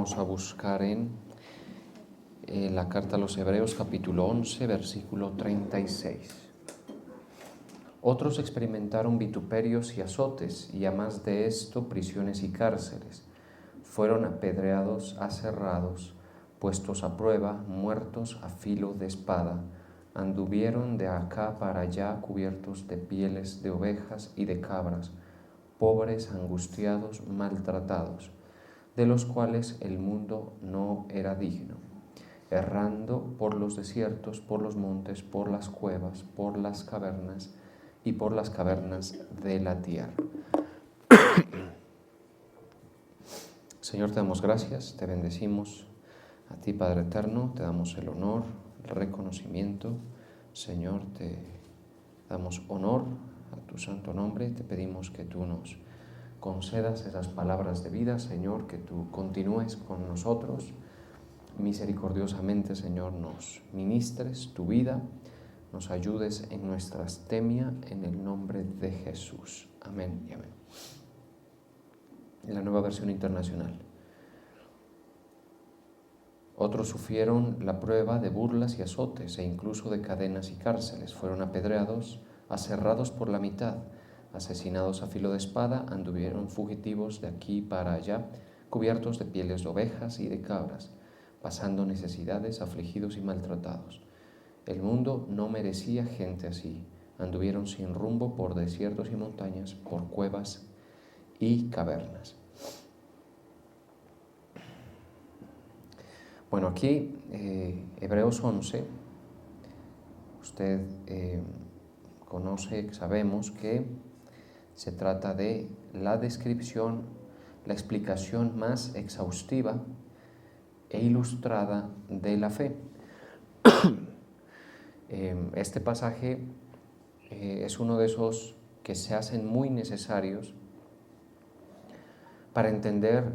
vamos a buscar en la carta a los Hebreos, capítulo 11, versículo 36. Otros experimentaron vituperios y azotes, y a más de esto, prisiones y cárceles. Fueron apedreados, aserrados, puestos a prueba, muertos a filo de espada. Anduvieron de acá para allá cubiertos de pieles de ovejas y de cabras, pobres, angustiados, maltratados, de los cuales el mundo no era digno, errando por los desiertos, por los montes, por las cuevas, por las cavernas y por las cavernas de la tierra. Señor, te damos gracias, te bendecimos. A ti, Padre eterno, te damos el honor, el reconocimiento. Señor, te damos honor a tu santo nombre. Te pedimos que tú nos concedas esas palabras de vida, Señor, que tú continúes con nosotros. Misericordiosamente, Señor, nos ministres tu vida, nos ayudes en nuestra astemia, en el nombre de Jesús. Amén y amén. En la Nueva Versión Internacional. Otros sufrieron la prueba de burlas y azotes e incluso de cadenas y cárceles. Fueron apedreados, aserrados por la mitad, asesinados a filo de espada, anduvieron fugitivos de aquí para allá, cubiertos de pieles de ovejas y de cabras, pasando necesidades, afligidos y maltratados. El mundo no merecía gente así. Anduvieron sin rumbo por desiertos y montañas, por cuevas y cavernas. Bueno, aquí Hebreos 11, usted conoce, sabemos que se trata de la descripción, la explicación más exhaustiva e ilustrada de la fe. Este pasaje es uno de esos que se hacen muy necesarios para entender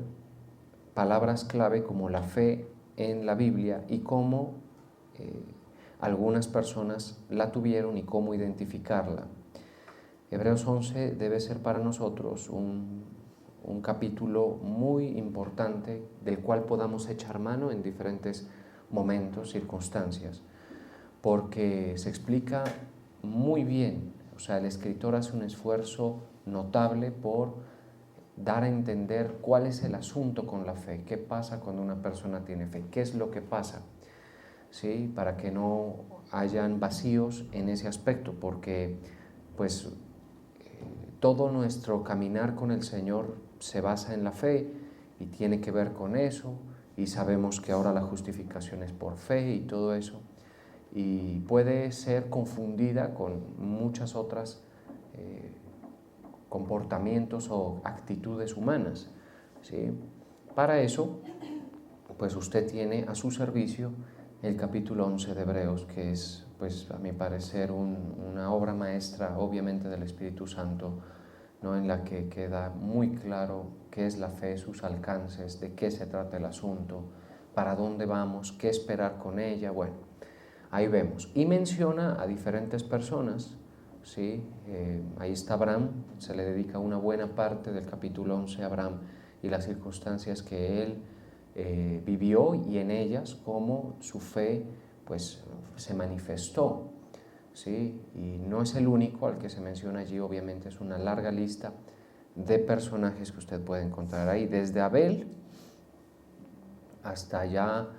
palabras clave como la fe en la Biblia y cómo algunas personas la tuvieron y cómo identificarla. Hebreos 11 debe ser para nosotros un capítulo muy importante del cual podamos echar mano en diferentes momentos, circunstancias, porque se explica muy bien, o sea, el escritor hace un esfuerzo notable por dar a entender cuál es el asunto con la fe, qué pasa cuando una persona tiene fe, qué es lo que pasa, ¿sí? Para que no hayan vacíos en ese aspecto, porque pues todo nuestro caminar con el Señor se basa en la fe y tiene que ver con eso, y sabemos que ahora la justificación es por fe y todo eso, y puede ser confundida con muchas otras comportamientos o actitudes humanas, ¿sí? Para eso, pues usted tiene a su servicio el capítulo 11 de Hebreos, que es, pues a mi parecer, una obra maestra, obviamente del Espíritu Santo, ¿no? En la que queda muy claro qué es la fe, sus alcances, de qué se trata el asunto, para dónde vamos, qué esperar con ella. Bueno, ahí vemos. Y menciona a diferentes personas, ¿sí? Ahí está Abraham, se le dedica una buena parte del capítulo 11 a Abraham y las circunstancias que él vivió y en ellas cómo su fe pues, se manifestó, ¿sí? Y no es el único al que se menciona allí, obviamente es una larga lista de personajes que usted puede encontrar ahí, desde Abel hasta ya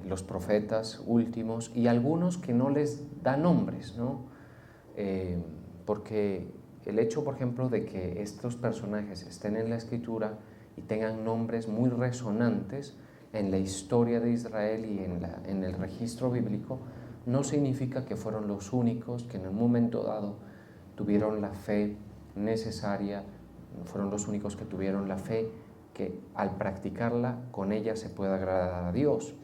los profetas últimos y algunos que no les da nombres, ¿no? Porque el hecho, por ejemplo, de que estos personajes estén en la Escritura y tengan nombres muy resonantes en la historia de Israel y en el registro bíblico, no significa que fueron los únicos que en un momento dado tuvieron la fe necesaria, fueron los únicos que tuvieron la fe que al practicarla con ella se pueda agradar a Dios,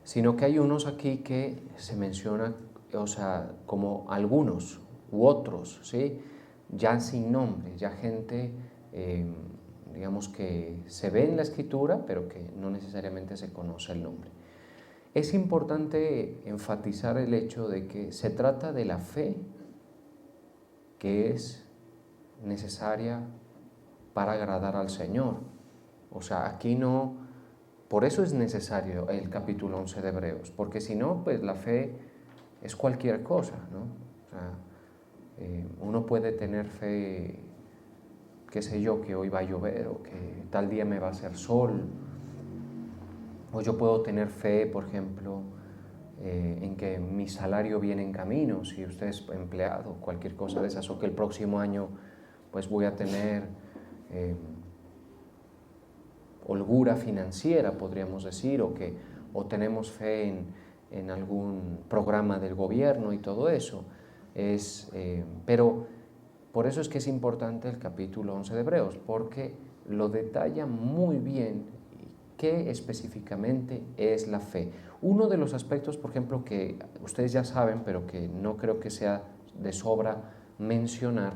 sino que hay unos aquí que se mencionan, o sea, como algunos u otros, ¿sí? Ya sin nombre, ya gente, digamos que se ve en la Escritura, pero que no necesariamente se conoce el nombre. Es importante enfatizar el hecho de que se trata de la fe que es necesaria para agradar al Señor. O sea, aquí no, por eso es necesario el capítulo 11 de Hebreos, porque si no, pues la fe es cualquier cosa, ¿no? O sea, uno puede tener fe, qué sé yo, que hoy va a llover o que tal día me va a hacer sol, o yo puedo tener fe, por ejemplo, en que mi salario viene en camino, si usted es empleado, cualquier cosa de esas, o que el próximo año pues voy a tener holgura financiera, podríamos decir, o tenemos fe en algún programa del gobierno y todo eso. Pero por eso es que es importante el capítulo 11 de Hebreos, porque lo detalla muy bien qué específicamente es la fe. Uno de los aspectos, por ejemplo, que ustedes ya saben, pero que no creo que sea de sobra mencionar,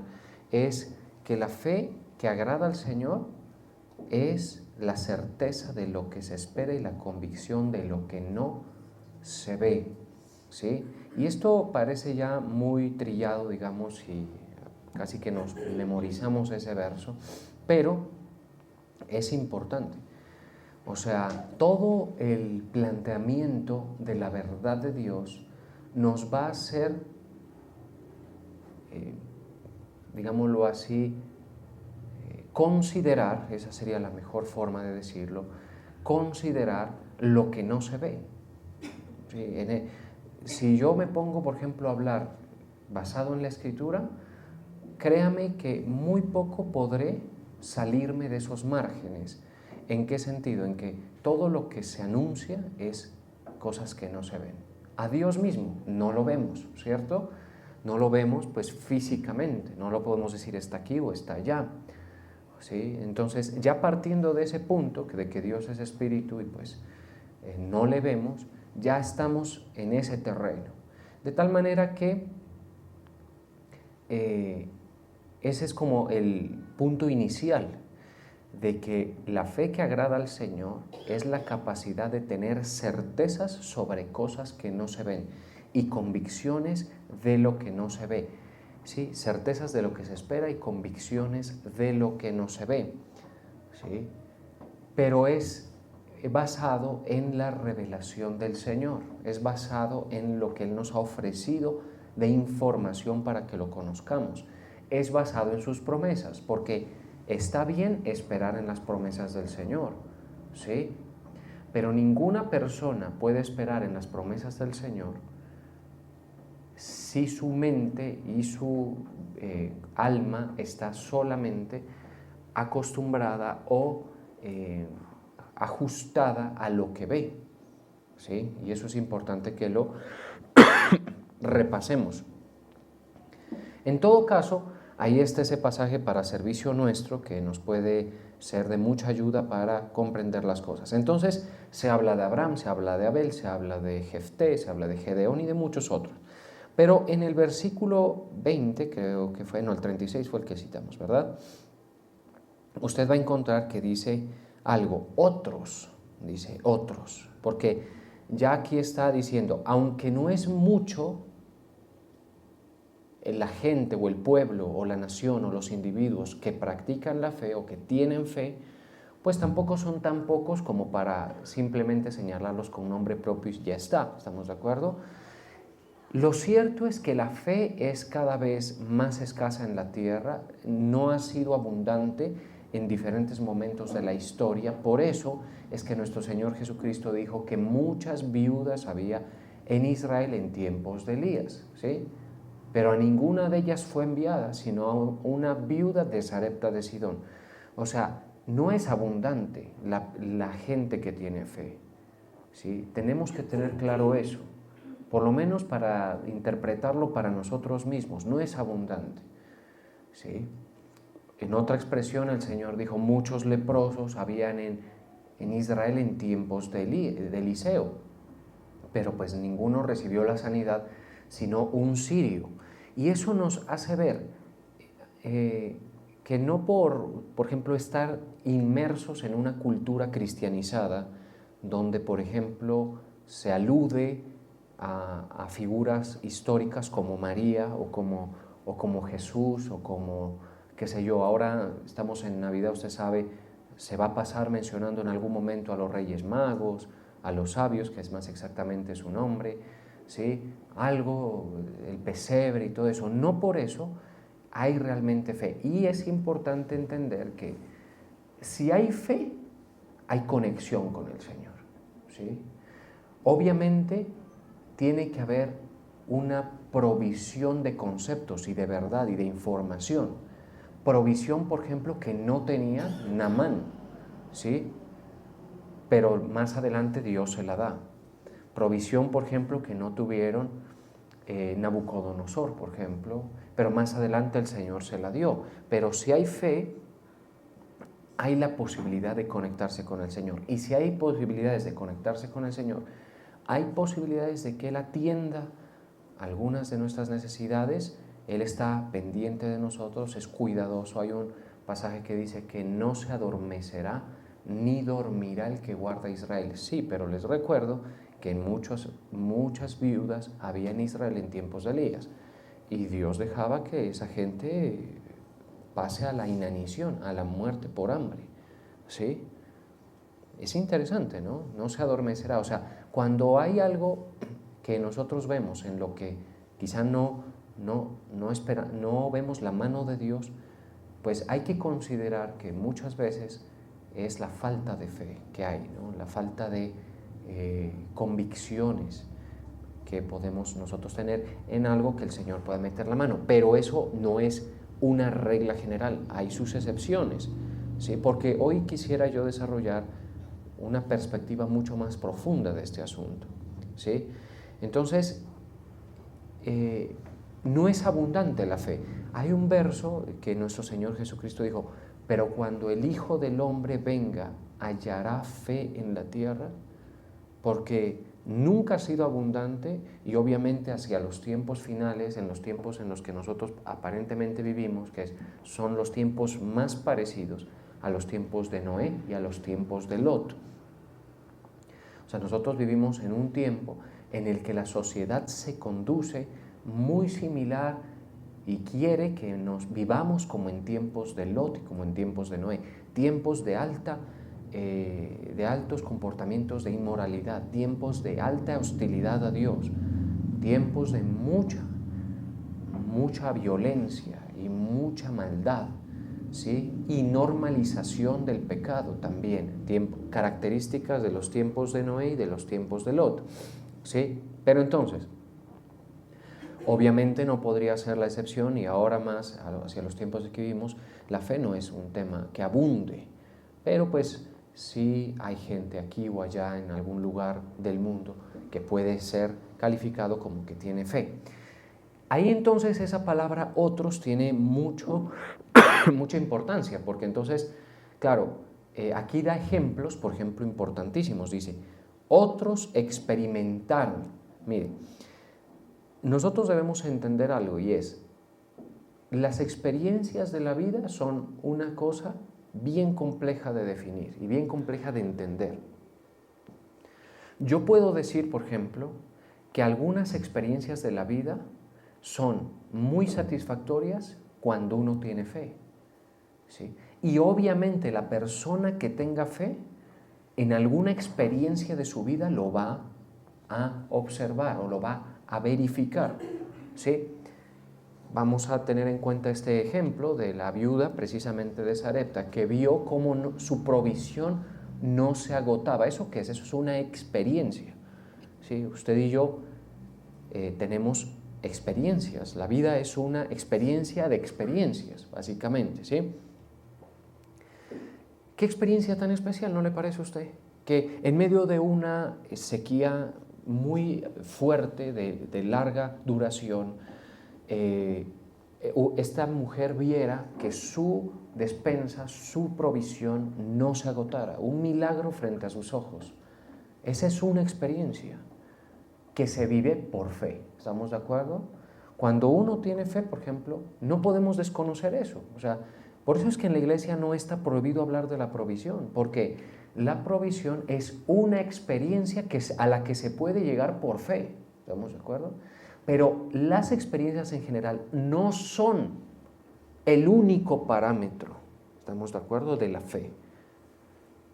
es que la fe que agrada al Señor es la certeza de lo que se espera y la convicción de lo que no se ve, ¿sí? Y esto parece ya muy trillado, digamos, y casi que nos memorizamos ese verso, pero es importante. O sea, todo el planteamiento de la verdad de Dios nos va a hacer, digámoslo así, considerar, esa sería la mejor forma de decirlo, considerar lo que no se ve. ¿Sí? Si yo me pongo, por ejemplo, a hablar basado en la Escritura, créame que muy poco podré salirme de esos márgenes. ¿En qué sentido? En que todo lo que se anuncia es cosas que no se ven. A Dios mismo no lo vemos, ¿cierto? No lo vemos pues físicamente, no lo podemos decir está aquí o está allá. ¿Sí? Entonces, ya partiendo de ese punto, de que Dios es espíritu y pues no le vemos, ya estamos en ese terreno. De tal manera que ese es como el punto inicial de que la fe que agrada al Señor es la capacidad de tener certezas sobre cosas que no se ven y convicciones de lo que no se ve. ¿Sí? Certezas de lo que se espera y convicciones de lo que no se ve. ¿Sí? Pero es basado en la revelación del Señor, es basado en lo que Él nos ha ofrecido de información para que lo conozcamos, es basado en sus promesas, porque está bien esperar en las promesas del Señor, ¿sí? Pero ninguna persona puede esperar en las promesas del Señor si su mente y su alma está solamente acostumbrada o ajustada a lo que ve, ¿sí? Y eso es importante que lo repasemos. En todo caso, ahí está ese pasaje para servicio nuestro que nos puede ser de mucha ayuda para comprender las cosas. Entonces, se habla de Abraham, se habla de Abel, se habla de Jefté, se habla de Gedeón y de muchos otros. Pero en el versículo 20, creo que fue, no, el 36 fue el que citamos, ¿verdad? Usted va a encontrar que dice algo, otros, dice otros, porque ya aquí está diciendo, aunque no es mucho, la gente o el pueblo o la nación o los individuos que practican la fe o que tienen fe, pues tampoco son tan pocos como para simplemente señalarlos con nombre propio y ya está, ¿estamos de acuerdo? Lo cierto es que la fe es cada vez más escasa en la tierra, no ha sido abundante en diferentes momentos de la historia, por eso es que nuestro Señor Jesucristo dijo que muchas viudas había en Israel en tiempos de Elías, ¿sí? Pero a ninguna de ellas fue enviada, sino a una viuda de Sarepta de Sidón. O sea, no es abundante la gente que tiene fe, ¿sí? Tenemos que tener claro eso, por lo menos para interpretarlo para nosotros mismos, no es abundante, ¿sí? En otra expresión el Señor dijo, muchos leprosos habían en Israel en tiempos de Eliseo, pero pues ninguno recibió la sanidad sino un sirio. Y eso nos hace ver que no por ejemplo, estar inmersos en una cultura cristianizada, donde, por ejemplo, se alude a figuras históricas como María o como Jesús o como, qué sé yo, ahora estamos en Navidad, usted sabe, se va a pasar mencionando en algún momento a los Reyes Magos, a los sabios, que es más exactamente su nombre, ¿sí? Algo, el pesebre y todo eso. No por eso hay realmente fe. Y es importante entender que si hay fe, hay conexión con el Señor, ¿sí? Obviamente tiene que haber una provisión de conceptos y de verdad y de información. Provisión, por ejemplo, que no tenía Naamán, ¿sí? Pero más adelante Dios se la da. Provisión, por ejemplo, que no tuvieron Nabucodonosor, por ejemplo, pero más adelante el Señor se la dio. Pero si hay fe, hay la posibilidad de conectarse con el Señor. Y si hay posibilidades de conectarse con el Señor, hay posibilidades de que Él atienda algunas de nuestras necesidades. Él está pendiente de nosotros, es cuidadoso. Hay un pasaje que dice que no se adormecerá ni dormirá el que guarda a Israel. Sí, pero les recuerdo que muchas viudas había en Israel en tiempos de Elías, y Dios dejaba que esa gente pase a la inanición, a la muerte por hambre, ¿sí? Es interesante, ¿no? No se adormecerá. O sea, cuando hay algo que nosotros vemos en lo que quizá no vemos la mano de Dios, pues hay que considerar que muchas veces es la falta de fe que hay, ¿no? La falta de convicciones que podemos nosotros tener en algo que el Señor pueda meter la mano. Pero eso no es una regla general, hay sus excepciones, ¿sí? Porque hoy quisiera yo desarrollar una perspectiva mucho más profunda de este asunto, ¿sí? Entonces, no es abundante la fe. Hay un verso que nuestro Señor Jesucristo dijo: pero cuando el Hijo del Hombre venga, ¿hallará fe en la tierra? Porque nunca ha sido abundante, y obviamente hacia los tiempos finales, en los tiempos en los que nosotros aparentemente vivimos, que son los tiempos más parecidos a los tiempos de Noé y a los tiempos de Lot. O sea, nosotros vivimos en un tiempo en el que la sociedad se conduce muy similar y quiere que nos vivamos como en tiempos de Lot y como en tiempos de Noé, tiempos de altos comportamientos de inmoralidad, tiempos de alta hostilidad a Dios, tiempos de mucha violencia y mucha maldad, ¿sí? Y normalización del pecado también, características de los tiempos de Noé y de los tiempos de Lot, ¿sí? Pero entonces, obviamente no podría ser la excepción, y ahora más hacia los tiempos en que vivimos, la fe no es un tema que abunde, pero pues sí hay gente aquí o allá en algún lugar del mundo que puede ser calificado como que tiene fe. Ahí entonces esa palabra otros tiene mucha importancia, porque entonces, claro, aquí da ejemplos, por ejemplo, importantísimos. Dice, otros experimentaron. Mire, nosotros debemos entender algo, y es, las experiencias de la vida son una cosa bien compleja de definir y bien compleja de entender. Yo puedo decir, por ejemplo, que algunas experiencias de la vida son muy satisfactorias cuando uno tiene fe, ¿sí? Y obviamente la persona que tenga fe en alguna experiencia de su vida lo va a observar o lo va a verificar, ¿sí? Vamos a tener en cuenta este ejemplo de la viuda precisamente de Sarepta, que vio cómo su provisión no se agotaba. ¿Eso qué es? Eso es una experiencia, ¿sí? Usted y yo tenemos experiencias. La vida es una experiencia de experiencias, básicamente, ¿sí? ¿Qué experiencia tan especial, no le parece a usted? Que en medio de una sequía muy fuerte, de larga duración, esta mujer viera que su despensa, su provisión no se agotara, un milagro frente a sus ojos. Esa es una experiencia que se vive por fe, ¿estamos de acuerdo? Cuando uno tiene fe, por ejemplo, no podemos desconocer eso. O sea, por eso es que en la iglesia no está prohibido hablar de la provisión, porque la provisión es una experiencia a la que se puede llegar por fe, ¿estamos de acuerdo? Pero las experiencias en general no son el único parámetro, ¿estamos de acuerdo?, de la fe.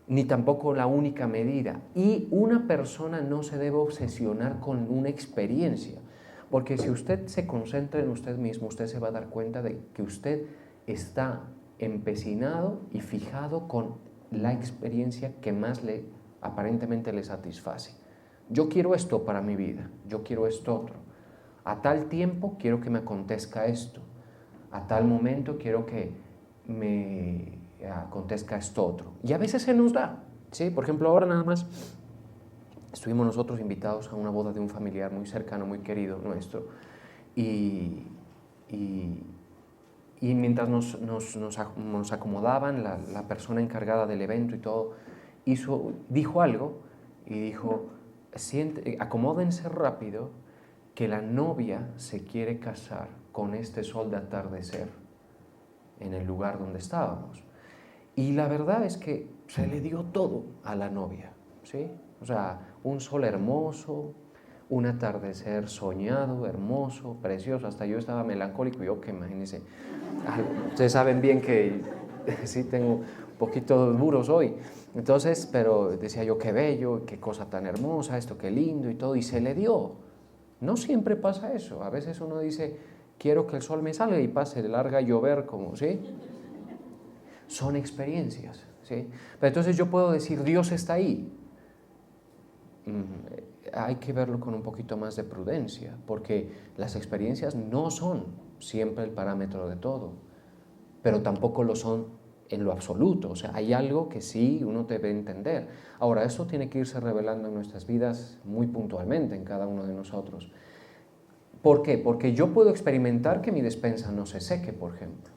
ni tampoco la única medida. Y una persona no se debe obsesionar con una experiencia, porque si usted se concentra en usted mismo, usted se va a dar cuenta de que usted está empecinado y fijado con la experiencia que más aparentemente le satisface. Yo quiero esto para mi vida, yo quiero esto otro. A tal tiempo quiero que me acontezca esto, a tal momento quiero que me acontezca esto otro. Y a veces se nos da, ¿sí? Por ejemplo, ahora nada más estuvimos nosotros invitados a una boda de un familiar muy cercano, muy querido nuestro, y mientras nos acomodaban, la persona encargada del evento y todo, dijo algo y dijo, acomódense rápido, que la novia se quiere casar con este sol de atardecer en el lugar donde estábamos. Y la verdad es que se le dio todo a la novia, ¿sí? O sea, un sol hermoso, un atardecer soñado, hermoso, precioso. Hasta yo estaba melancólico, yo que imagínense. Ustedes saben bien que sí tengo un poquito duros hoy. Entonces, pero decía yo, qué bello, qué cosa tan hermosa, esto qué lindo y todo, y se le dio. No siempre pasa eso. A veces uno dice, quiero que el sol me salga y pase, larga a llover, como, ¿sí? Son experiencias, ¿sí? Pero entonces yo puedo decir, Dios está ahí. Hay que verlo con un poquito más de prudencia, porque las experiencias no son siempre el parámetro de todo, pero tampoco lo son en lo absoluto. O sea, hay algo que sí uno debe entender. Ahora, eso tiene que irse revelando en nuestras vidas muy puntualmente, en cada uno de nosotros. ¿Por qué? Porque yo puedo experimentar que mi despensa no se seque, por ejemplo.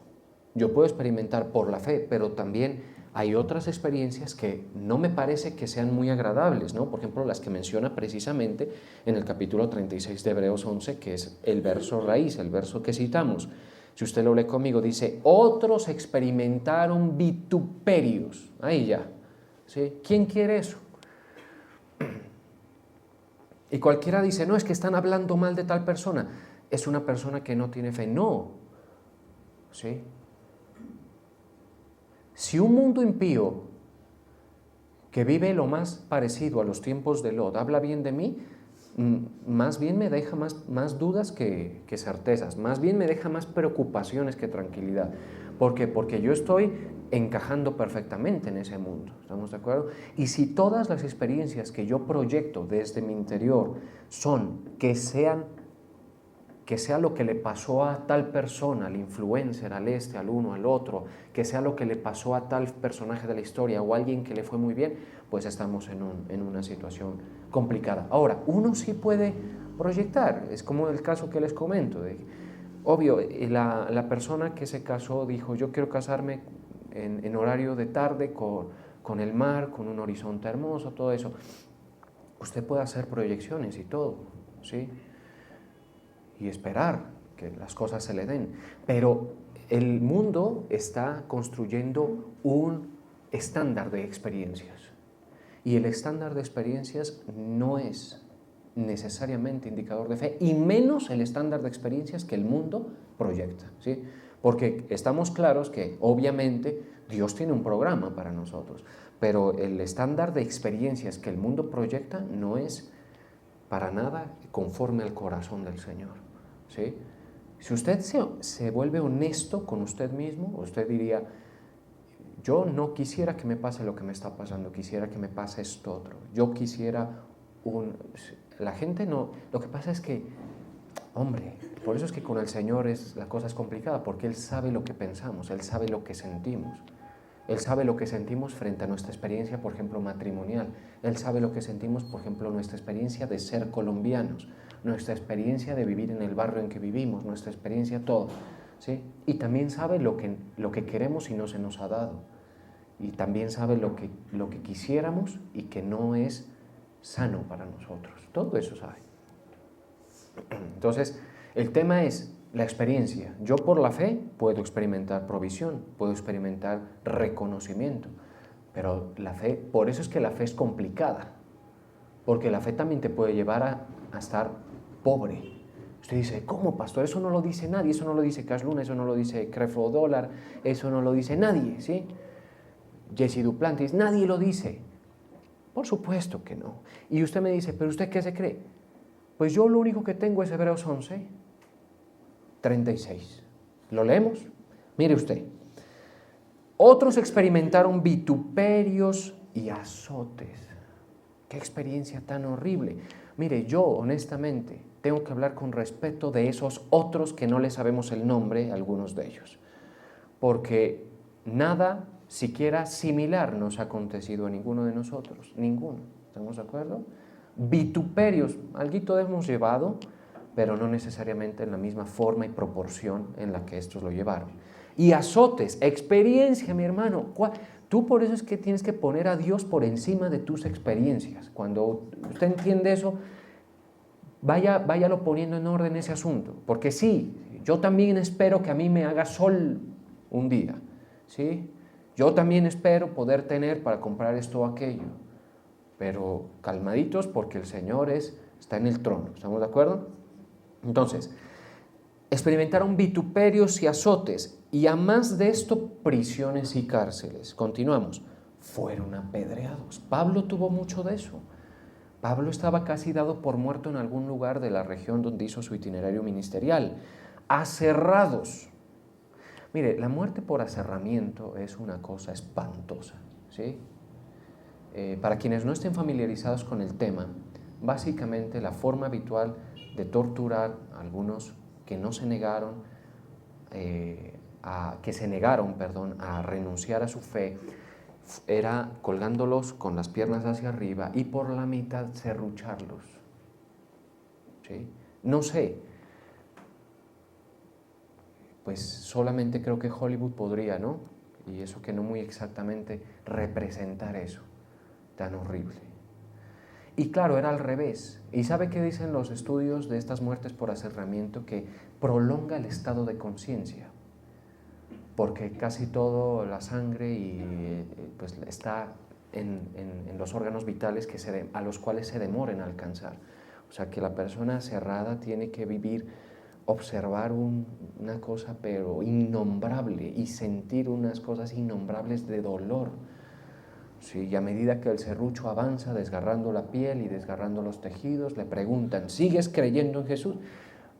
Yo puedo experimentar por la fe, pero también hay otras experiencias que no me parece que sean muy agradables, ¿no? Por ejemplo, las que menciona precisamente en el capítulo 36 de Hebreos 11, que es el verso raíz, el verso que citamos. Si usted lo lee conmigo, dice, otros experimentaron vituperios. Ahí ya, ¿sí? ¿Quién quiere eso? Y cualquiera dice, no, es que están hablando mal de tal persona. Es una persona que no tiene fe. No, ¿sí? Si un mundo impío que vive lo más parecido a los tiempos de Lot habla bien de mí, más bien me deja más dudas que certezas, más bien me deja más preocupaciones que tranquilidad. ¿Por qué? Porque yo estoy encajando perfectamente en ese mundo, ¿estamos de acuerdo? Y si todas las experiencias que yo proyecto desde mi interior son que sea lo que le pasó a tal persona, al influencer, al al uno, al otro, que sea lo que le pasó a tal personaje de la historia o a alguien que le fue muy bien, pues estamos en una situación complicada. Ahora, uno sí puede proyectar, es como el caso que les comento. Obvio, la persona que se casó dijo, yo quiero casarme en horario de tarde con el mar, con un horizonte hermoso, todo eso. Usted puede hacer proyecciones y todo, ¿sí? Y esperar que las cosas se le den. Pero el mundo está construyendo un estándar de experiencias. Y el estándar de experiencias no es necesariamente indicador de fe, y menos el estándar de experiencias que el mundo proyecta, ¿sí? Porque estamos claros que obviamente Dios tiene un programa para nosotros, pero el estándar de experiencias que el mundo proyecta no es para nada conforme al corazón del Señor, ¿sí? Si usted se vuelve honesto con usted mismo, usted diría, yo no quisiera que me pase lo que me está pasando, quisiera que me pase esto otro. Yo quisiera La gente no... Lo que pasa es que, hombre, por eso es que con el Señor la cosa es complicada, porque Él sabe lo que pensamos, Él sabe lo que sentimos. Él sabe lo que sentimos frente a nuestra experiencia, por ejemplo, matrimonial. Él sabe lo que sentimos, por ejemplo, nuestra experiencia de ser colombianos, nuestra experiencia de vivir en el barrio en que vivimos, nuestra experiencia, todo, ¿sí? Y también sabe lo que queremos y no se nos ha dado. Y también sabe lo que quisiéramos y que no es sano para nosotros. Todo eso sabe. Entonces, el tema es la experiencia. Yo por la fe puedo experimentar provisión, puedo experimentar reconocimiento, pero la fe, por eso es que la fe es complicada, porque la fe también te puede llevar a estar pobre. Usted dice, ¿cómo, pastor? Eso no lo dice nadie, eso no lo dice Cash Luna, eso no lo dice Creflo Dólar, eso no lo dice nadie, ¿sí? Jesse Duplantis, nadie lo dice. Por supuesto que no. Y usted me dice, ¿pero usted qué se cree? Pues yo lo único que tengo es Hebreos 11, 36. ¿Lo leemos? Mire usted. Otros experimentaron vituperios y azotes. ¡Qué experiencia tan horrible! Mire, yo honestamente tengo que hablar con respeto de esos otros que no le sabemos el nombre, algunos de ellos. Porque nada siquiera similar nos ha acontecido a ninguno de nosotros. Ninguno. ¿Estamos de acuerdo? Vituperios, alguito hemos llevado, pero no necesariamente en la misma forma y proporción en la que estos lo llevaron. Y azotes, experiencia, mi hermano. Tú por eso es que tienes que poner a Dios por encima de tus experiencias. Cuando usted entiende eso, váyalo poniendo en orden ese asunto. Porque sí, yo también espero que a mí me haga sol un día. ¿Sí? Yo también espero poder tener para comprar esto o aquello. Pero calmaditos porque el Señor está en el trono. ¿Estamos de acuerdo? Entonces, experimentaron vituperios y azotes, y a más de esto, prisiones y cárceles. Continuamos. Fueron apedreados. Pablo tuvo mucho de eso. Pablo estaba casi dado por muerto en algún lugar de la región donde hizo su itinerario ministerial. Aserrados. Mire, la muerte por aserramiento es una cosa espantosa, ¿sí? Para quienes no estén familiarizados con el tema, básicamente la forma habitual de torturar a algunos que no se negaron, a renunciar a su fe, era colgándolos con las piernas hacia arriba y por la mitad serrucharlos. ¿Sí? No sé, pues solamente creo que Hollywood podría, ¿no? Y eso que no muy exactamente representar eso tan horrible. Y claro, era al revés. ¿Y sabe qué dicen los estudios de estas muertes por aserramiento? Que prolonga el estado de conciencia, porque casi toda la sangre pues está en los órganos vitales a los cuales se demora en alcanzar. O sea que la persona cerrada tiene que observar una cosa pero innombrable y sentir unas cosas innombrables de dolor. Sí, y a medida que el serrucho avanza desgarrando la piel y desgarrando los tejidos, le preguntan, ¿sigues creyendo en Jesús?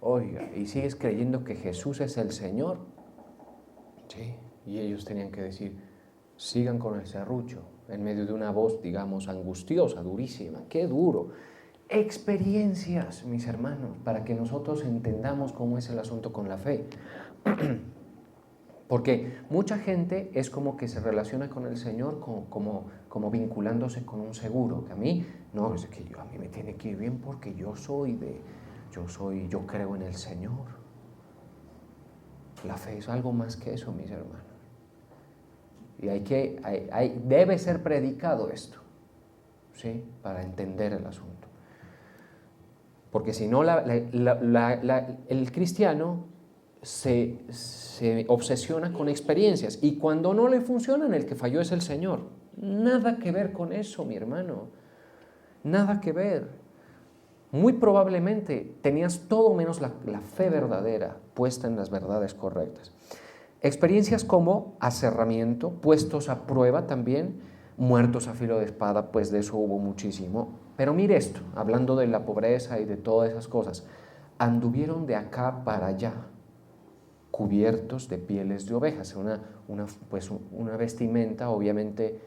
Oiga, ¿y sigues creyendo que Jesús es el Señor? Sí, y ellos tenían que decir, sigan con el serrucho, en medio de una voz, digamos, angustiosa, durísima. ¡Qué duro! Experiencias, mis hermanos, para que nosotros entendamos cómo es el asunto con la fe. Porque mucha gente es como que se relaciona con el Señor como vinculándose con un seguro, que a mí, no, es que a mí me tiene que ir bien porque yo creo en el Señor. La fe es algo más que eso, mis hermanos. Y debe ser predicado esto, ¿sí? Para entender el asunto. Porque si no, el cristiano se obsesiona con experiencias y cuando no le funcionan, el que falló es el Señor. Nada que ver con eso, mi hermano. Nada que ver. Muy probablemente tenías todo menos la fe verdadera puesta en las verdades correctas. Experiencias como aserramiento, puestos a prueba también, muertos a filo de espada, pues de eso hubo muchísimo. Pero mire esto, hablando de la pobreza y de todas esas cosas, anduvieron de acá para allá, cubiertos de pieles de ovejas, una vestimenta obviamente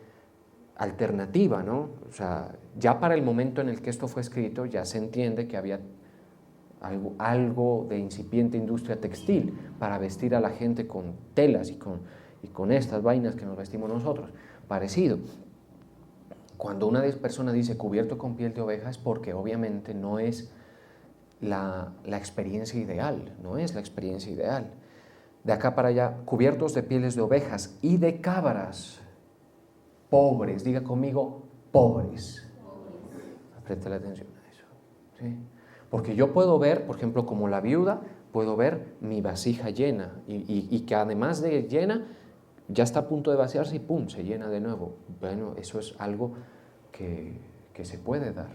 alternativa, ¿no? O sea, ya para el momento en el que esto fue escrito ya se entiende que había algo de incipiente industria textil para vestir a la gente con telas y con estas vainas que nos vestimos nosotros, parecido. Cuando una persona dice cubierto con piel de oveja es porque obviamente no es la experiencia ideal, no es la experiencia ideal. De acá para allá, cubiertos de pieles de ovejas y de cabras, pobres, diga conmigo, pobres. Presta atención a eso, ¿sí? Porque yo puedo ver, por ejemplo, como la viuda, puedo ver mi vasija llena y que además de llena, ya está a punto de vaciarse y ¡pum!, se llena de nuevo. Bueno, eso es algo que se puede dar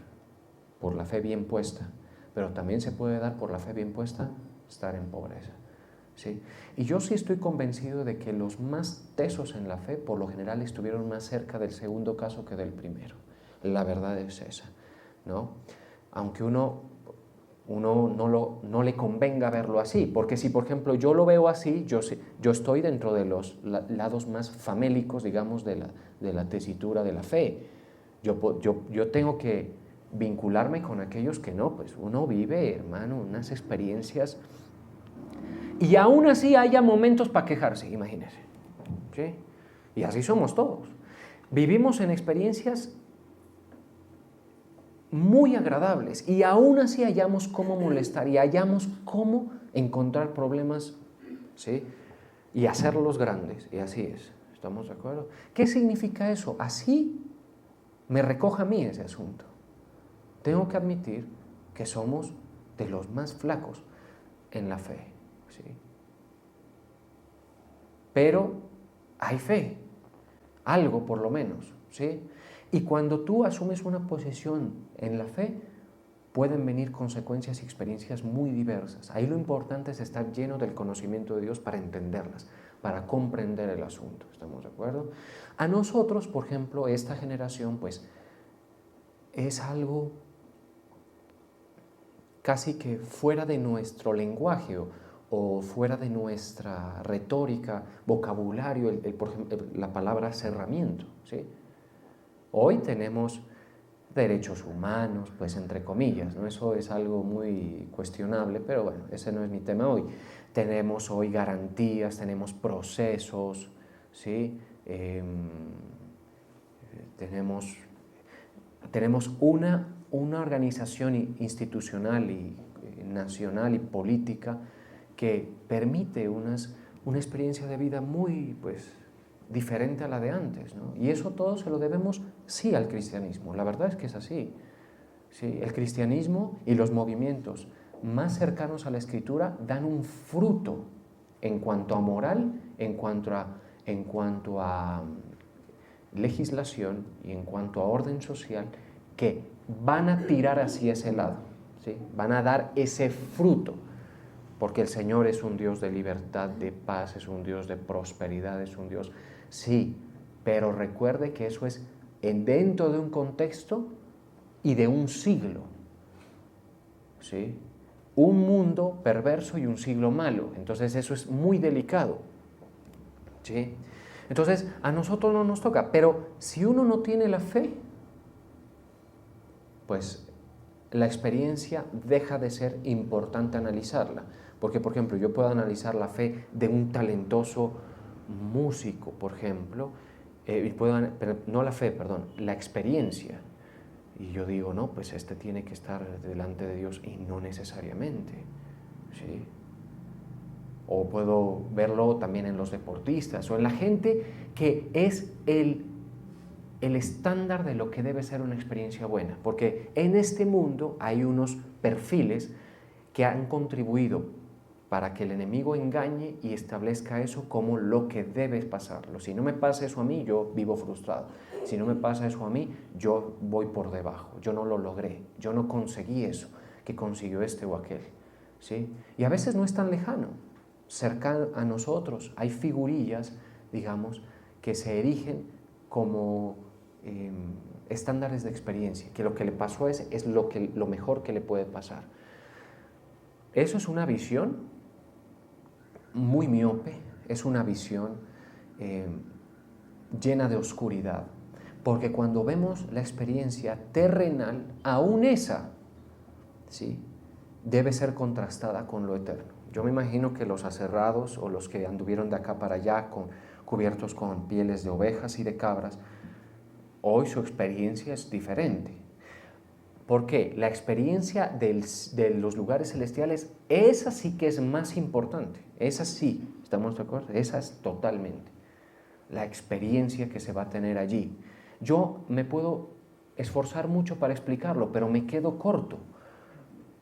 por la fe bien puesta, pero también se puede dar por la fe bien puesta estar en pobreza. ¿sí? Y yo sí estoy convencido de que los más tesos en la fe, por lo general, estuvieron más cerca del segundo caso que del primero. La verdad es esa, ¿no? Aunque uno no le convenga verlo así, porque si, por ejemplo, yo lo veo así, yo estoy dentro de los lados más famélicos, digamos, de la tesitura de la fe. Yo tengo que vincularme con aquellos que no, pues uno vive, hermano, unas experiencias y aún así haya momentos para quejarse, imagínense, ¿sí? Y así somos todos. Vivimos en experiencias muy agradables y aún así hallamos cómo molestar y hallamos cómo encontrar problemas, ¿sí? Y hacerlos grandes, y así es. ¿Estamos de acuerdo? ¿Qué significa eso? Así me recoja a mí ese asunto. Tengo que admitir que somos de los más flacos en la fe, ¿sí? Pero hay fe, algo por lo menos, ¿sí? Y cuando tú asumes una posición en la fe, pueden venir consecuencias y experiencias muy diversas. Ahí lo importante es estar lleno del conocimiento de Dios para entenderlas, para comprender el asunto. ¿Estamos de acuerdo? A nosotros, por ejemplo, esta generación, pues, es algo casi que fuera de nuestro lenguaje o fuera de nuestra retórica, vocabulario, por ejemplo, la palabra cerramiento, ¿sí? Hoy tenemos derechos humanos, pues entre comillas, ¿no? Eso es algo muy cuestionable, pero bueno, ese no es mi tema hoy. Tenemos hoy garantías, tenemos procesos, ¿sí? Tenemos una organización institucional y nacional y política que permite una experiencia de vida muy, pues, diferente a la de antes, ¿no? Y eso todo se lo debemos, sí, al cristianismo. La verdad es que es así. Sí, el cristianismo y los movimientos más cercanos a la Escritura dan un fruto en cuanto a moral, en cuanto a legislación y en cuanto a orden social, que van a tirar hacia ese lado, ¿sí? Van a dar ese fruto, porque el Señor es un Dios de libertad, de paz, es un Dios de prosperidad, es un Dios, sí, pero recuerde que eso es dentro de un contexto y de un siglo, ¿sí? Un mundo perverso y un siglo malo, entonces eso es muy delicado, ¿sí? Entonces a nosotros no nos toca, pero si uno no tiene la fe, pues la experiencia deja de ser importante analizarla, porque por ejemplo yo puedo analizar la fe de un talentoso músico, por ejemplo, pero no la fe, perdón, la experiencia. Y yo digo, no, pues este tiene que estar delante de Dios y no necesariamente, ¿sí? O puedo verlo también en los deportistas o en la gente que es el estándar de lo que debe ser una experiencia buena, porque en este mundo hay unos perfiles que han contribuido para que el enemigo engañe y establezca eso como lo que debe pasarlo. Si no me pasa eso a mí, yo vivo frustrado. Si no me pasa eso a mí, yo voy por debajo. Yo no lo logré. Yo no conseguí eso que consiguió este o aquel, ¿sí? Y a veces no es tan lejano. Cerca a nosotros hay figurillas, digamos, que se erigen como estándares de experiencia, que lo que le pasó es lo mejor que le puede pasar. Eso es una visión muy miope, es una visión llena de oscuridad, porque cuando vemos la experiencia terrenal, aún esa, ¿sí?, debe ser contrastada con lo eterno. Yo me imagino que los aserrados o los que anduvieron de acá para allá cubiertos con pieles de ovejas y de cabras, hoy su experiencia es diferente. ¿Por qué? La experiencia de los lugares celestiales, esa sí que es más importante. Esa sí, ¿estamos de acuerdo? Esa es totalmente la experiencia que se va a tener allí. Yo me puedo esforzar mucho para explicarlo, pero me quedo corto.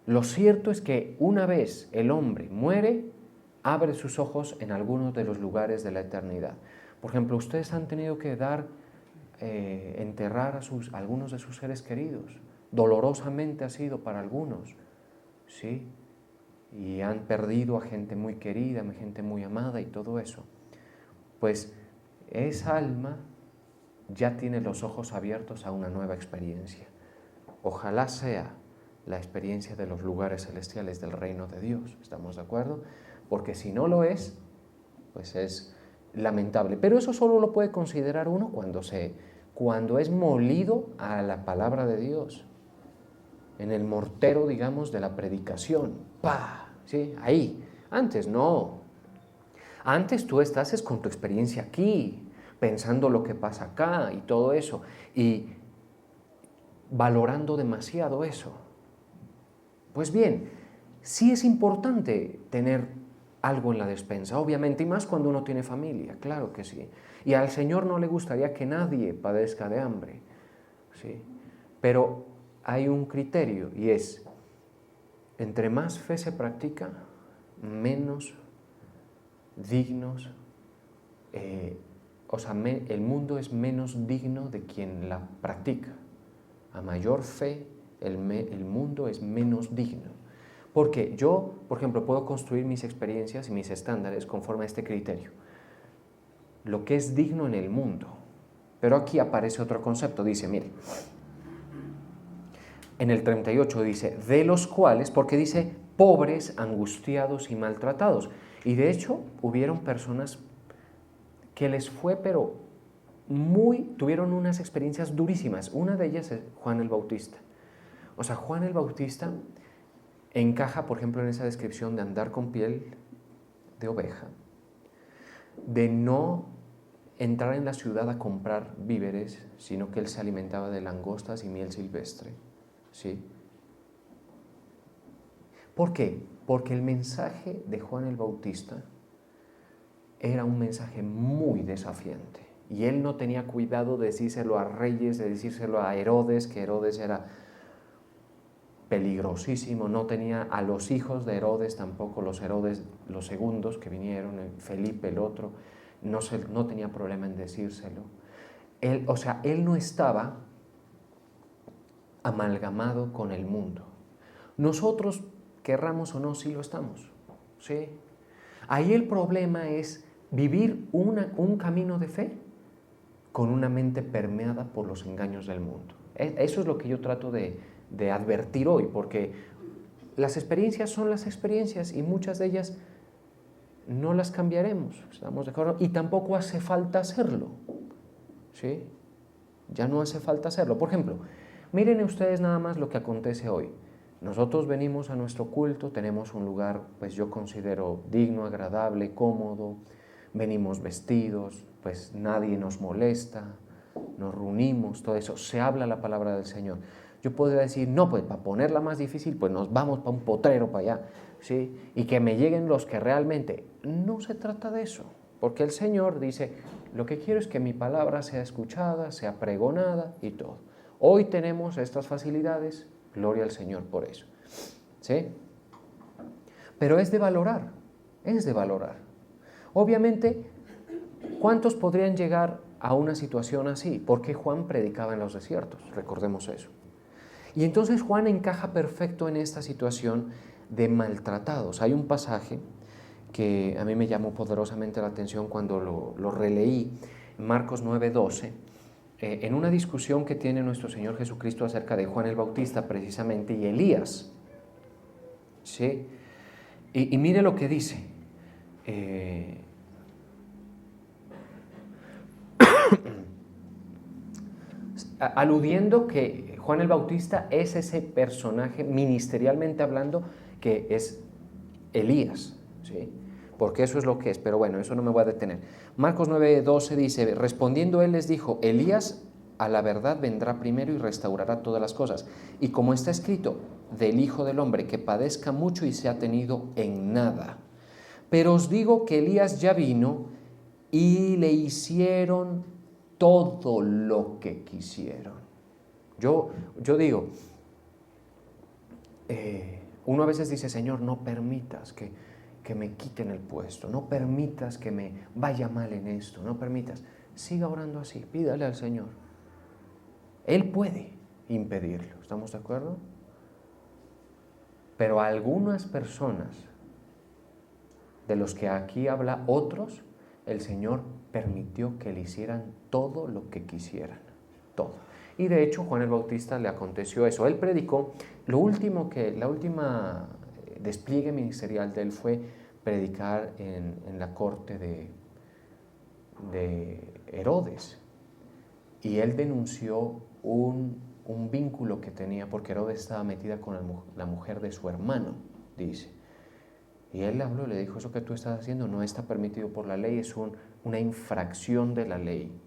Lo cierto es que una vez el hombre muere, abre sus ojos en algunos de los lugares de la eternidad. Por ejemplo, ustedes han tenido que enterrar a algunos de sus seres queridos. Dolorosamente ha sido para algunos, ¿sí? y han perdido a gente muy querida, a gente muy amada y todo eso, pues esa alma ya tiene los ojos abiertos a una nueva experiencia. Ojalá sea la experiencia de los lugares celestiales del reino de Dios, ¿estamos de acuerdo? Porque si no lo es, pues es lamentable. Pero eso solo lo puede considerar uno cuando es molido a la palabra de Dios, en el mortero, digamos, de la predicación. ¡Pah! ¿Sí? Ahí. Antes no. Antes tú estás con tu experiencia aquí, pensando lo que pasa acá y todo eso, y valorando demasiado eso. Pues bien, sí es importante tener algo en la despensa, obviamente, y más cuando uno tiene familia, claro que sí. Y al Señor no le gustaría que nadie padezca de hambre, ¿sí? Pero hay un criterio y es, entre más fe se practica, menos dignos, el mundo es menos digno de quien la practica. A mayor fe, el mundo es menos digno. Porque yo, por ejemplo, puedo construir mis experiencias y mis estándares conforme a este criterio. Lo que es digno en el mundo. Pero aquí aparece otro concepto. Dice, mire, en el 38 dice, de los cuales, porque dice pobres, angustiados y maltratados. Y de hecho, hubieron personas que les fue, pero tuvieron unas experiencias durísimas. Una de ellas es Juan el Bautista. O sea, Juan el Bautista encaja, por ejemplo, en esa descripción de andar con piel de oveja, de no entrar en la ciudad a comprar víveres, sino que él se alimentaba de langostas y miel silvestre. ¿Sí? ¿Por qué? Porque el mensaje de Juan el Bautista era un mensaje muy desafiante. Y él no tenía cuidado de decírselo a reyes, de decírselo a Herodes, que Herodes era peligrosísimo, no tenía a los hijos de Herodes tampoco, los Herodes, los segundos que vinieron, Felipe el otro, no tenía problema en decírselo. Él no estaba amalgamado con el mundo. Nosotros, querramos o no, sí lo estamos, ¿sí? Ahí el problema es vivir un camino de fe con una mente permeada por los engaños del mundo. Eso es lo que yo trato de advertir hoy, porque las experiencias son las experiencias y muchas de ellas no las cambiaremos, ¿estamos de acuerdo? Y tampoco hace falta hacerlo, ¿sí? Ya no hace falta hacerlo. Por ejemplo, miren ustedes nada más lo que acontece hoy. Nosotros venimos a nuestro culto, tenemos un lugar, pues yo considero digno, agradable, cómodo, venimos vestidos, pues nadie nos molesta, nos reunimos, todo eso, se habla la palabra del Señor. Yo podría decir, no, pues para ponerla más difícil, pues nos vamos para un potrero para allá, ¿sí? Y que me lleguen los que realmente, no se trata de eso, porque el Señor dice, lo que quiero es que mi palabra sea escuchada, sea pregonada y todo. Hoy tenemos estas facilidades, gloria al Señor por eso, ¿sí? Pero es de valorar, es de valorar. Obviamente, ¿cuántos podrían llegar a una situación así? Porque Juan predicaba en los desiertos, recordemos eso. Y entonces Juan encaja perfecto en esta situación de maltratados. Hay un pasaje que a mí me llamó poderosamente la atención cuando lo releí, Marcos 9:12, en una discusión que tiene nuestro Señor Jesucristo acerca de Juan el Bautista precisamente y Elías. ¿Sí? Y mire lo que dice. Aludiendo que Juan el Bautista es ese personaje, ministerialmente hablando, que es Elías, ¿sí? Porque eso es lo que es, pero bueno, eso no me voy a detener. Marcos 9:12 dice, respondiendo él les dijo, Elías a la verdad vendrá primero y restaurará todas las cosas. Y como está escrito, del Hijo del Hombre, que padezca mucho y sea tenido en nada. Pero os digo que Elías ya vino y le hicieron todo lo que quisieron. Yo digo, uno a veces dice, Señor, no permitas que me quiten el puesto, no permitas que me vaya mal en esto, no permitas. Siga orando así, pídale al Señor. Él puede impedirlo, ¿estamos de acuerdo? Pero a algunas personas, de los que aquí habla otros, el Señor permitió que le hicieran todo lo que quisieran, todo. Y de hecho Juan el Bautista le aconteció eso. Él predicó, la última despliegue ministerial de él fue predicar en la corte de Herodes. Y él denunció un vínculo que tenía, porque Herodes estaba metida con la mujer de su hermano, dice. Y él le habló y le dijo, eso que tú estás haciendo no está permitido por la ley, es una infracción de la ley,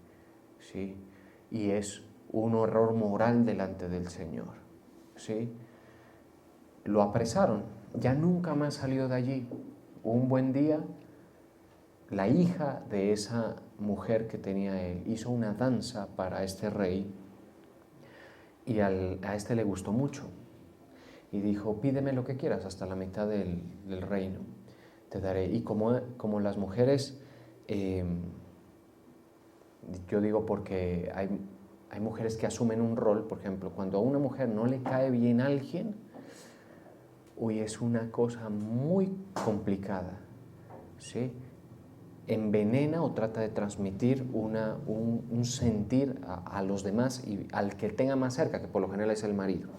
¿sí? Y es un error moral delante del Señor, ¿sí? Lo apresaron, ya nunca más salió de allí. Un buen día, la hija de esa mujer que tenía él hizo una danza para este rey y a este le gustó mucho y dijo, pídeme lo que quieras hasta la mitad del reino, te daré. Y como las mujeres, yo digo porque hay mujeres que asumen un rol, por ejemplo, cuando a una mujer no le cae bien a alguien, uy, es una cosa muy complicada, ¿sí? Envenena o trata de transmitir un sentir a los demás y al que tenga más cerca, que por lo general es el marido.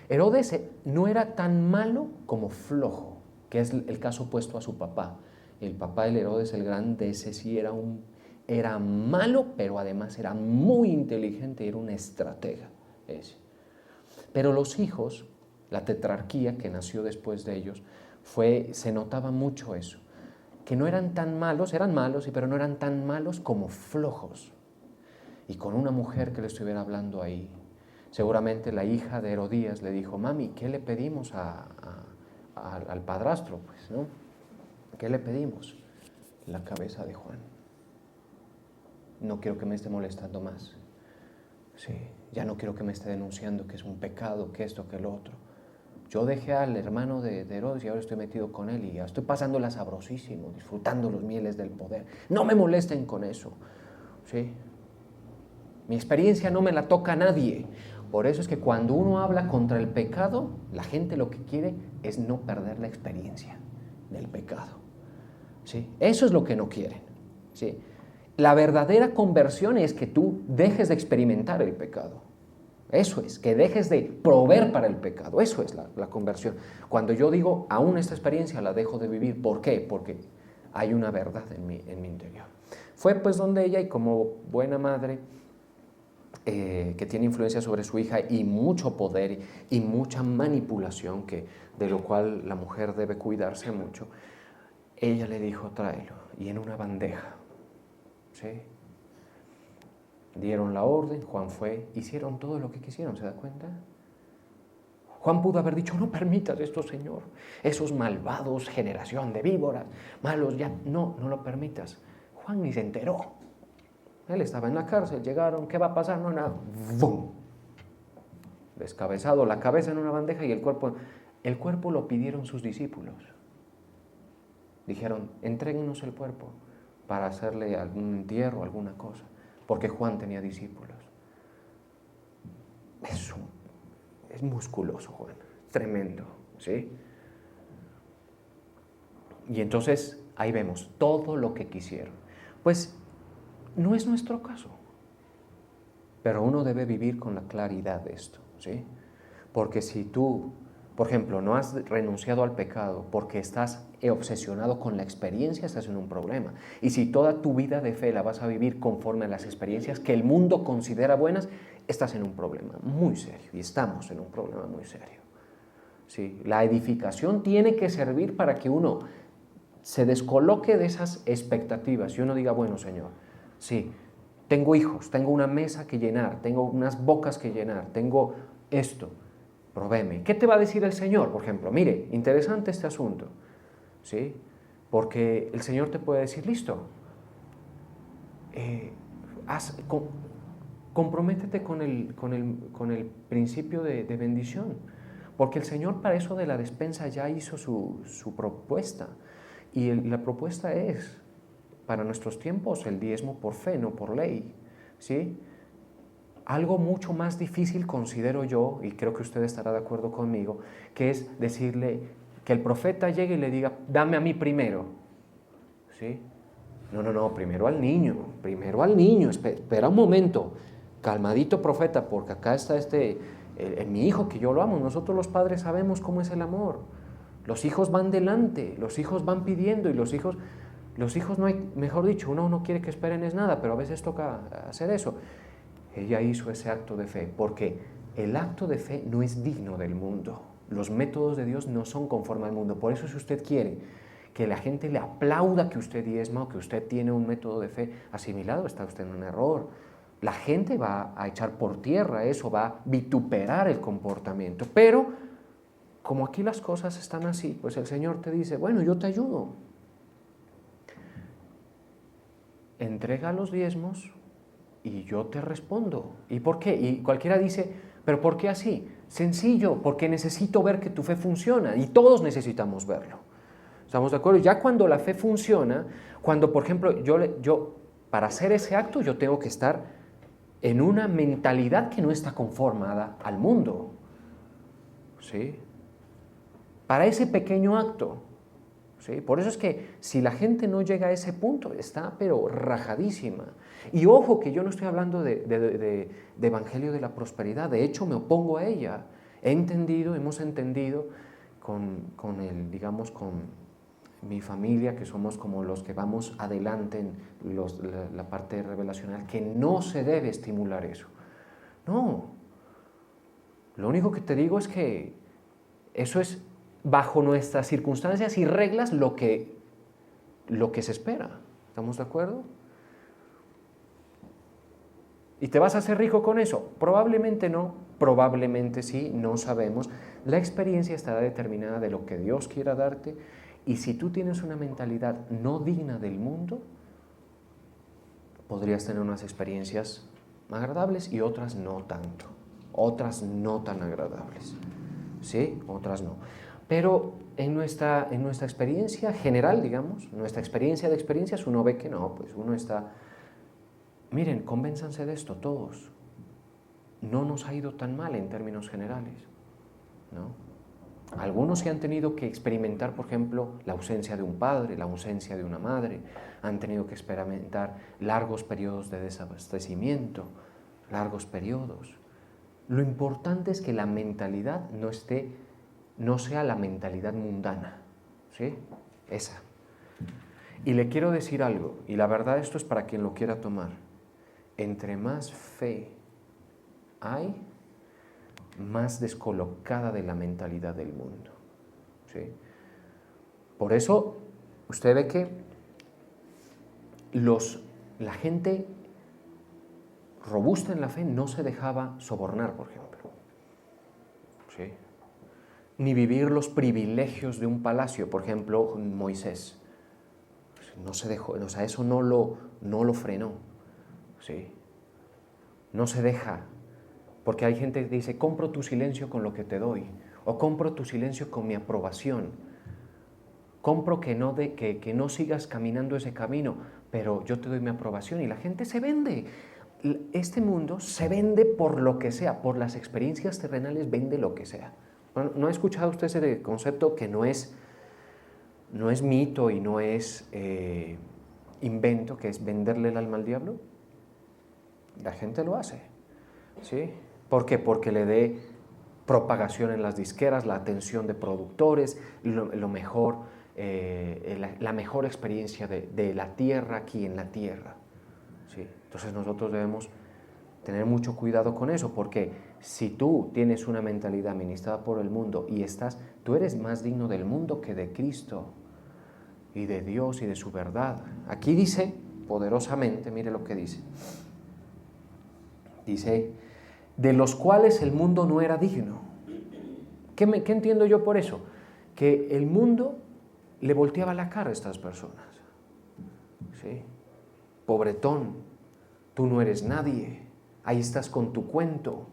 Herodes no era tan malo como flojo, que es el caso opuesto a su papá. El papá de Herodes el Grande, ese sí era malo, pero además era muy inteligente, era un estratega ese. Pero los hijos, la tetrarquía que nació después de ellos, se notaba mucho eso, que no eran tan malos, eran malos, pero no eran tan malos como flojos. Y con una mujer que le estuviera hablando ahí, seguramente la hija de Herodías le dijo, mami, ¿qué le pedimos al padrastro? Pues, ¿no? ¿Qué le pedimos? La cabeza de Juan. No quiero que me esté molestando más. Sí, ya no quiero que me esté denunciando que es un pecado, que esto, que lo otro. Yo dejé al hermano de Herodes y ahora estoy metido con él y ya estoy pasándola sabrosísimo, disfrutando los mieles del poder. No me molesten con eso. ¿Sí? Mi experiencia no me la toca a nadie. Por eso es que cuando uno habla contra el pecado, la gente lo que quiere es no perder la experiencia del pecado. ¿Sí? Eso es lo que no quieren. ¿Sí? La verdadera conversión es que tú dejes de experimentar el pecado. Eso es, que dejes de proveer para el pecado. Eso es la conversión. Cuando yo digo, aún esta experiencia la dejo de vivir, ¿por qué? Porque hay una verdad en mi interior. Fue pues donde ella, y como buena madre, que tiene influencia sobre su hija y mucho poder y mucha manipulación, de lo cual la mujer debe cuidarse mucho, ella le dijo, tráelo, y en una bandeja. ¿Sí? Dieron la orden, Juan fue, hicieron todo lo que quisieron, ¿se da cuenta? Juan pudo haber dicho, no permitas esto, Señor, esos malvados, generación de víboras, malos ya, no lo permitas. Juan ni se enteró. Él estaba en la cárcel, llegaron, ¿qué va a pasar? No, nada, ¡bum! Descabezado, la cabeza en una bandeja y el cuerpo lo pidieron sus discípulos. Dijeron, entréguenos el cuerpo para hacerle algún entierro, alguna cosa, porque Juan tenía discípulos. Es musculoso, Juan, tremendo, ¿sí? Y entonces ahí vemos todo lo que quisieron. Pues no es nuestro caso, pero uno debe vivir con la claridad de esto, ¿sí? Porque si tú, por ejemplo, no has renunciado al pecado porque estás obsesionado con la experiencia, estás en un problema. Y si toda tu vida de fe la vas a vivir conforme a las experiencias que el mundo considera buenas, estás en un problema muy serio. Y estamos en un problema muy serio. ¿Sí? La edificación tiene que servir para que uno se descoloque de esas expectativas y uno diga, bueno, Señor, sí, tengo hijos, tengo una mesa que llenar, tengo unas bocas que llenar, tengo esto, provéeme. ¿Qué te va a decir el Señor? Por ejemplo, mire, interesante este asunto, ¿sí? Porque el Señor te puede decir, listo, comprométete con el principio de bendición, porque el Señor para eso de la despensa ya hizo su propuesta, y la propuesta es, para nuestros tiempos, el diezmo por fe, no por ley, ¿sí? Algo mucho más difícil considero yo, y creo que usted estará de acuerdo conmigo, que es decirle que el profeta llegue y le diga, dame a mí primero. ¿Sí? No, primero al niño, espera un momento, calmadito profeta, porque acá está mi hijo que yo lo amo. Nosotros los padres sabemos cómo es el amor. Los hijos van delante, los hijos van pidiendo y los hijos no hay, mejor dicho, uno no quiere que esperen es nada, pero a veces toca hacer eso. Ella hizo ese acto de fe, porque el acto de fe no es digno del mundo. Los métodos de Dios no son conforme al mundo. Por eso si usted quiere que la gente le aplauda que usted diezma o que usted tiene un método de fe asimilado, está usted en un error. La gente va a echar por tierra eso, va a vituperar el comportamiento. Pero como aquí las cosas están así, pues el Señor te dice, bueno, yo te ayudo. Entrega los diezmos y yo te respondo. ¿Y por qué? Y cualquiera dice, ¿pero por qué así? Sencillo, porque necesito ver que tu fe funciona y todos necesitamos verlo. ¿Estamos de acuerdo? Ya cuando la fe funciona, cuando por ejemplo yo para hacer ese acto yo tengo que estar en una mentalidad que no está conformada al mundo. ¿Sí? Para ese pequeño acto. ¿Sí? Por eso es que si la gente no llega a ese punto, está pero rajadísima. Y ojo que yo no estoy hablando de evangelio de la prosperidad, de hecho me opongo a ella. Hemos entendido con mi familia, que somos como los que vamos adelante en la parte revelacional, que no se debe estimular eso. No. Lo único que te digo es que eso es bajo nuestras circunstancias y reglas lo que se espera. ¿Estamos de acuerdo? ¿Y te vas a hacer rico con eso? Probablemente no, probablemente sí, no sabemos. La experiencia estará determinada de lo que Dios quiera darte, y si tú tienes una mentalidad no digna del mundo, podrías tener unas experiencias agradables y otras no tanto, otras no tan agradables. ¿Sí? Otras no. Pero en nuestra experiencia general, digamos, nuestra experiencia de experiencias, uno ve que no, pues uno está... Miren, convénzanse de esto todos. No nos ha ido tan mal en términos generales, ¿no? Algunos sí han tenido que experimentar, por ejemplo, la ausencia de un padre, la ausencia de una madre, han tenido que experimentar largos periodos de desabastecimiento, largos periodos. Lo importante es que la mentalidad no sea la mentalidad mundana, ¿sí? Esa. Y le quiero decir algo, y la verdad esto es para quien lo quiera tomar. Entre más fe hay, más descolocada de la mentalidad del mundo, ¿sí? Por eso usted ve que la gente robusta en la fe no se dejaba sobornar, por ejemplo, ¿sí? Ni vivir los privilegios de un palacio, por ejemplo, Moisés. No se dejó, o sea, eso no lo frenó, ¿sí? No se deja, porque hay gente que dice, compro tu silencio con lo que te doy, o compro tu silencio con mi aprobación, compro que no sigas caminando ese camino, pero yo te doy mi aprobación, y la gente se vende. Este mundo se vende por lo que sea, por las experiencias terrenales vende lo que sea. ¿No ha escuchado usted ese concepto que no es mito y no es invento, que es venderle el alma al diablo? La gente lo hace, ¿sí? ¿Por qué? Porque le dé propagación en las disqueras, la atención de productores, lo mejor, la mejor experiencia de la tierra aquí en la tierra, ¿sí? Entonces nosotros debemos tener mucho cuidado con eso, porque si tú tienes una mentalidad ministrada por el mundo y tú eres más digno del mundo que de Cristo y de Dios y de su verdad. Aquí dice poderosamente, mire lo que dice. Dice, de los cuales el mundo no era digno. ¿Qué entiendo yo por eso? Que el mundo le volteaba la cara a estas personas. ¿Sí? Pobretón, tú no eres nadie. Ahí estás con tu cuento,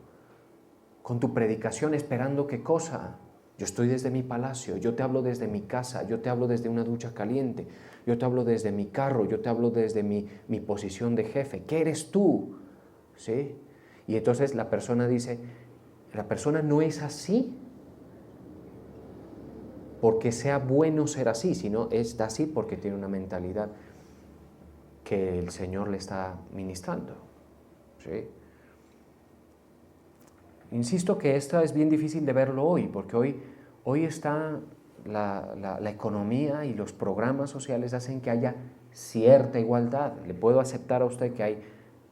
con tu predicación, esperando qué cosa. Yo estoy desde mi palacio, yo te hablo desde mi casa, yo te hablo desde una ducha caliente, yo te hablo desde mi carro, yo te hablo desde mi posición de jefe. ¿Qué eres tú? ¿Sí? Y entonces la persona dice, la persona no es así porque sea bueno ser así, sino es así porque tiene una mentalidad que el Señor le está ministrando. ¿Sí? Insisto que esto es bien difícil de verlo hoy, porque hoy está la economía y los programas sociales hacen que haya cierta igualdad. Le puedo aceptar a usted que hay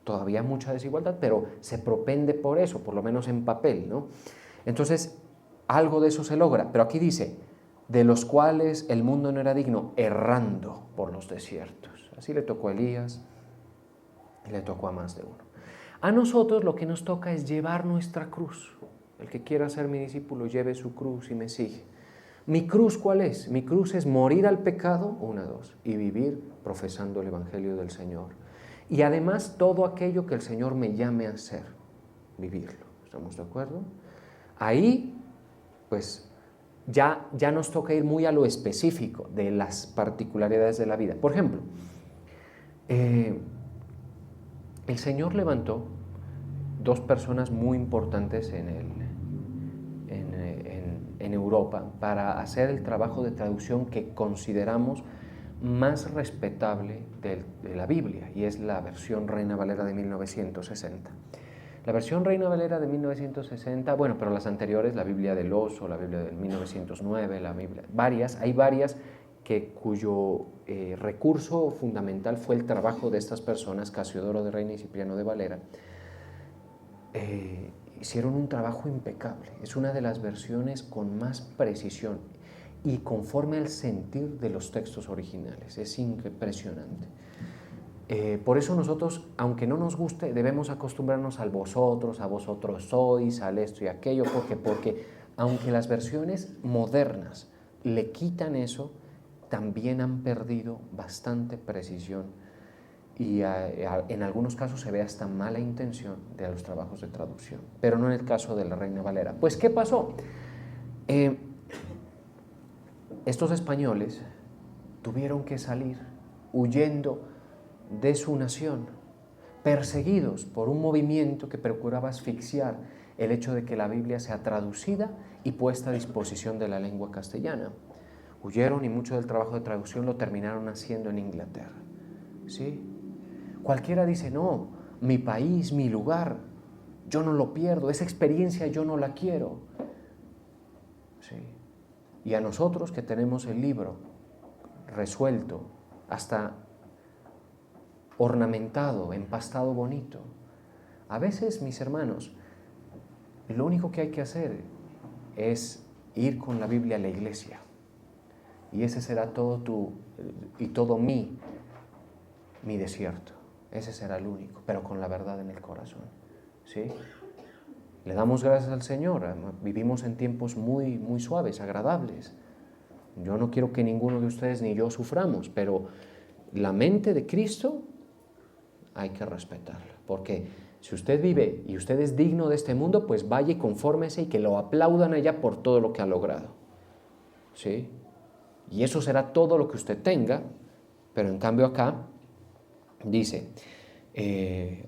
todavía mucha desigualdad, pero se propende por eso, por lo menos en papel, ¿no? Entonces, algo de eso se logra, pero aquí dice, de los cuales el mundo no era digno, errando por los desiertos. Así le tocó a Elías y le tocó a más de uno. A nosotros lo que nos toca es llevar nuestra cruz. El que quiera ser mi discípulo, lleve su cruz y me sigue. ¿Mi cruz cuál es? Mi cruz es morir al pecado, 1, 2, y vivir profesando el Evangelio del Señor. Y además todo aquello que el Señor me llame a hacer, vivirlo. ¿Estamos de acuerdo? Ahí, pues, ya nos toca ir muy a lo específico de las particularidades de la vida. Por ejemplo, el Señor levantó 2 personas muy importantes en Europa para hacer el trabajo de traducción que consideramos más respetable de la Biblia, y es la versión Reina Valera de 1960. La versión Reina Valera de 1960, bueno, pero las anteriores, la Biblia del Oso, la Biblia del 1909, la Biblia, hay varias cuyo recurso fundamental fue el trabajo de estas personas, Casiodoro de Reina y Cipriano de Valera. Hicieron un trabajo impecable. Es una de las versiones con más precisión y conforme al sentir de los textos originales. Es impresionante. Por eso nosotros, aunque no nos guste, debemos acostumbrarnos al vosotros, a vosotros sois, al esto y aquello, porque aunque las versiones modernas le quitan eso, también han perdido bastante precisión y en algunos casos se ve hasta mala intención de los trabajos de traducción, pero no en el caso de la Reina Valera. Pues, ¿qué pasó? Estos españoles tuvieron que salir huyendo de su nación, perseguidos por un movimiento que procuraba asfixiar el hecho de que la Biblia sea traducida y puesta a disposición de la lengua castellana. Huyeron y mucho del trabajo de traducción lo terminaron haciendo en Inglaterra. ¿Sí? Cualquiera dice, no, mi país, mi lugar, yo no lo pierdo, esa experiencia yo no la quiero. ¿Sí? Y a nosotros que tenemos el libro resuelto, hasta ornamentado, empastado bonito, a veces, mis hermanos, lo único que hay que hacer es ir con la Biblia a la iglesia. Y ese será todo mi desierto. Ese será el único, pero con la verdad en el corazón. ¿Sí? Le damos gracias al Señor. Vivimos en tiempos muy, muy suaves, agradables. Yo no quiero que ninguno de ustedes ni yo suframos, pero la mente de Cristo hay que respetarla. Porque si usted vive y usted es digno de este mundo, pues vaya y confórmese y que lo aplaudan allá por todo lo que ha logrado. ¿Sí? Y eso será todo lo que usted tenga, pero en cambio acá dice,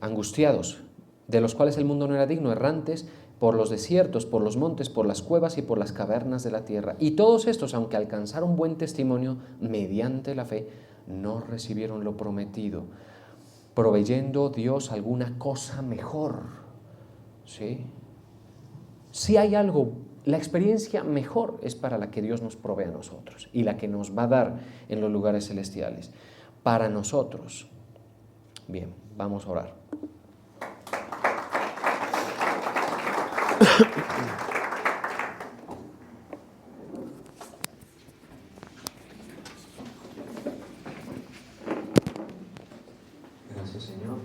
angustiados, de los cuales el mundo no era digno, errantes por los desiertos, por los montes, por las cuevas y por las cavernas de la tierra. Y todos estos, aunque alcanzaron buen testimonio mediante la fe, no recibieron lo prometido, proveyendo Dios alguna cosa mejor. ¿Sí? Si hay algo, la experiencia mejor es para la que Dios nos provee a nosotros y la que nos va a dar en los lugares celestiales. Para nosotros. Bien, vamos a orar. Gracias, Señor.